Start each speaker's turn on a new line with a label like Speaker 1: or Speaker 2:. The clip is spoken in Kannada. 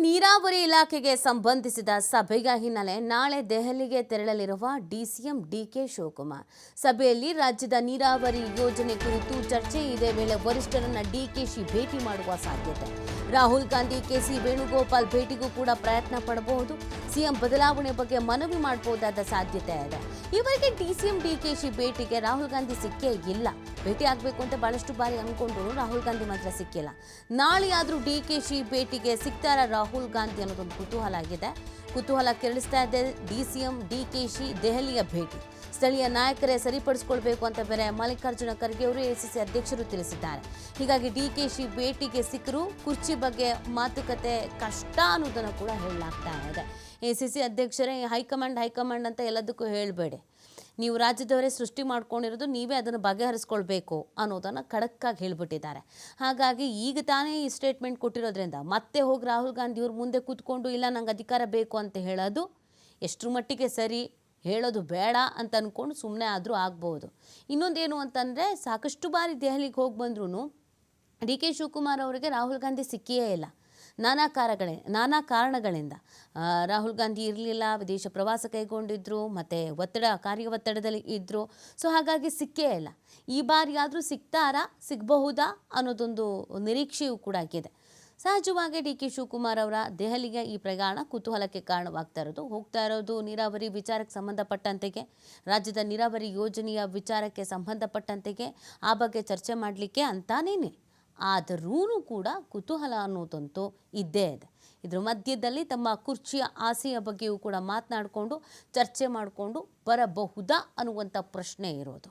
Speaker 1: ನೀರಾವರಿ ಇಲಾಖೆಗೆ ಸಂಬಂಧಿಸಿದ ಸಭೆಯ ಹಿನ್ನೆಲೆ ನಾಳೆ ದೆಹಲಿಗೆ ತೆರಳಲಿರುವ ಡಿಸಿಎಂ ಡಿಕೆ ಶಿವಕುಮಾರ್. ಸಭೆಯಲ್ಲಿ ರಾಜ್ಯದ ನೀರಾವರಿ ಯೋಜನೆ ಕುರಿತು ಚರ್ಚೆ. ಇದೇ ವೇಳೆ ವರಿಷ್ಠರನ್ನ ಡಿಕೆಶಿ ಭೇಟಿ ಮಾಡುವ ಸಾಧ್ಯತೆ. ರಾಹುಲ್ ಗಾಂಧಿ ಕೆಸಿ ವೇಣುಗೋಪಾಲ್ ಭೇಟಿಗೂ ಕೂಡ ಪ್ರಯತ್ನ ಪಡಬಹುದು. ಸಿಎಂ ಬದಲಾವಣೆ ಬಗ್ಗೆ ಮನವಿ ಮಾಡಬಹುದಾದ ಸಾಧ್ಯತೆ ಇದೆ. ಇವರಿಗೆ ಡಿಸಿಎಂ ಡಿಕೆಶಿ ಭೇಟಿಗೆ ರಾಹುಲ್ ಗಾಂಧಿ ಸಿಕ್ಕೇ ಇಲ್ಲ. ಭೇಟಿ ಆಗಬೇಕು ಅಂತ ಬಹಳಷ್ಟು ಬಾರಿ ಅನ್ಕೊಂಡ್ರು, ರಾಹುಲ್ ಗಾಂಧಿ ಮಾತ್ರ ಸಿಕ್ಕಿಲ್ಲ. ನಾಳೆ ಆದರೂ ಡಿಕೆಶಿ ಭೇಟಿಗೆ ಸಿಗ್ತಾರ ರಾಹುಲ್ ಗಾಂಧಿ ಅನ್ನೋದೊಂದು ಕುತೂಹಲ ಕೆರಳಿಸ್ತಾ ಇದೆ. ಡಿಸಿಎಂ ಡಿಕೆಶಿ ದೆಹಲಿಯ ಭೇಟಿ ಸ್ಥಳೀಯ ನಾಯಕರೇ ಸರಿಪಡಿಸಿಕೊಳ್ಬೇಕು ಅಂತ ಬೇರೆ ಮಲ್ಲಿಕಾರ್ಜುನ ಖರ್ಗೆ ಅವರು ಎಸಿಸಿ ಅಧ್ಯಕ್ಷರು ತಿಳಿಸಿದ್ದಾರೆ. ಹೀಗಾಗಿ ಡಿಕೆಶಿ ಭೇಟಿಗೆ ಸಿಕ್ಕರು ಕುರ್ಚಿ ಬಗ್ಗೆ ಮಾತುಕತೆ ಕಷ್ಟ ಅನ್ನೋದನ್ನು ಕೂಡ ಹೇಳಲಾಗ್ತಾ ಇದೆ. ಎಸಿಸಿ ಅಧ್ಯಕ್ಷರೇ ಹೈಕಮಾಂಡ್ ಅಂತ ಎಲ್ಲದಕ್ಕೂ ಹೇಳಬೇಡಿ, ನೀವು ರಾಜ್ಯದವರೇ ಸೃಷ್ಟಿ ಮಾಡ್ಕೊಂಡಿರೋದು, ನೀವೇ ಅದನ್ನು ಬಗೆಹರಿಸ್ಕೊಳ್ಬೇಕು ಅನ್ನೋದನ್ನು ಖಡಕ್ಕಾಗಿ ಹೇಳಿಬಿಟ್ಟಿದ್ದಾರೆ. ಹಾಗಾಗಿ ಈಗ ತಾನೇ ಈ ಸ್ಟೇಟ್ಮೆಂಟ್ ಕೊಟ್ಟಿರೋದ್ರಿಂದ ಮತ್ತೆ ಹೋಗಿ ರಾಹುಲ್ ಗಾಂಧಿ ಅವ್ರ ಮುಂದೆ ಕೂತ್ಕೊಂಡು ಇಲ್ಲ ನಂಗೆ ಅಧಿಕಾರ ಬೇಕು ಅಂತ ಹೇಳೋದು ಎಷ್ಟರ ಮಟ್ಟಿಗೆ ಸರಿ, ಹೇಳೋದು ಬೇಡ ಅಂತ ಅಂದ್ಕೊಂಡು ಸುಮ್ಮನೆ ಆದರೂ ಆಗ್ಬೋದು. ಇನ್ನೊಂದೇನು ಅಂತಂದರೆ, ಸಾಕಷ್ಟು ಬಾರಿ ದೆಹಲಿಗೆ ಹೋಗಿ ಬಂದ್ರೂ ಡಿ ಕೆ ಶಿವಕುಮಾರ್ ಅವರಿಗೆ ರಾಹುಲ್ ಗಾಂಧಿ ಸಿಕ್ಕಿಯೇ ಇಲ್ಲ. ನಾನಾ ಕಾರಣಗಳಿಂದ ರಾಹುಲ್ ಗಾಂಧಿ ಇರಲಿಲ್ಲ, ವಿದೇಶ ಪ್ರವಾಸ ಕೈಗೊಂಡಿದ್ರು, ಮತ್ತು ಕಾರ್ಯ ಒತ್ತಡದಲ್ಲಿ ಇದ್ದರು. ಸೊ ಹಾಗಾಗಿ ಸಿಕ್ಕೇ ಇಲ್ಲ. ಈ ಬಾರಿ ಆದರೂ ಸಿಗಬಹುದಾ ಅನ್ನೋದೊಂದು ನಿರೀಕ್ಷೆಯೂ ಕೂಡ ಆಗಿದೆ. ಸಹಜವಾಗಿ ಡಿ ಕೆ ಶಿವಕುಮಾರ್ ಅವರ ದೆಹಲಿಗೆ ಈ ಪ್ರಯಾಣ ಕುತೂಹಲಕ್ಕೆ ಹೋಗ್ತಾ ಇರೋದು ನೀರಾವರಿ ವಿಚಾರಕ್ಕೆ ಸಂಬಂಧಪಟ್ಟಂತೆಗೆ, ರಾಜ್ಯದ ನೀರಾವರಿ ಯೋಜನೆಯ ವಿಚಾರಕ್ಕೆ ಸಂಬಂಧಪಟ್ಟಂತೆಗೆ ಆ ಬಗ್ಗೆ ಚರ್ಚೆ ಮಾಡಲಿಕ್ಕೆ ಅಂತಾನೇನೆ. ಆದರೂ ಕೂಡ ಕುತೂಹಲ ಅನ್ನೋದಂತೂ ಇದ್ದೇ ಇದೆ. ಇದ್ರ ಮಧ್ಯದಲ್ಲಿ ತಮ್ಮ ಕುರ್ಚಿಯ ಆಸೆಯ ಬಗ್ಗೆಯೂ ಕೂಡ ಮಾತನಾಡಿಕೊಂಡು ಚರ್ಚೆ ಮಾಡಿಕೊಂಡು ಬರಬಹುದಾ ಅನ್ನುವಂಥ ಪ್ರಶ್ನೆ ಇರೋದು.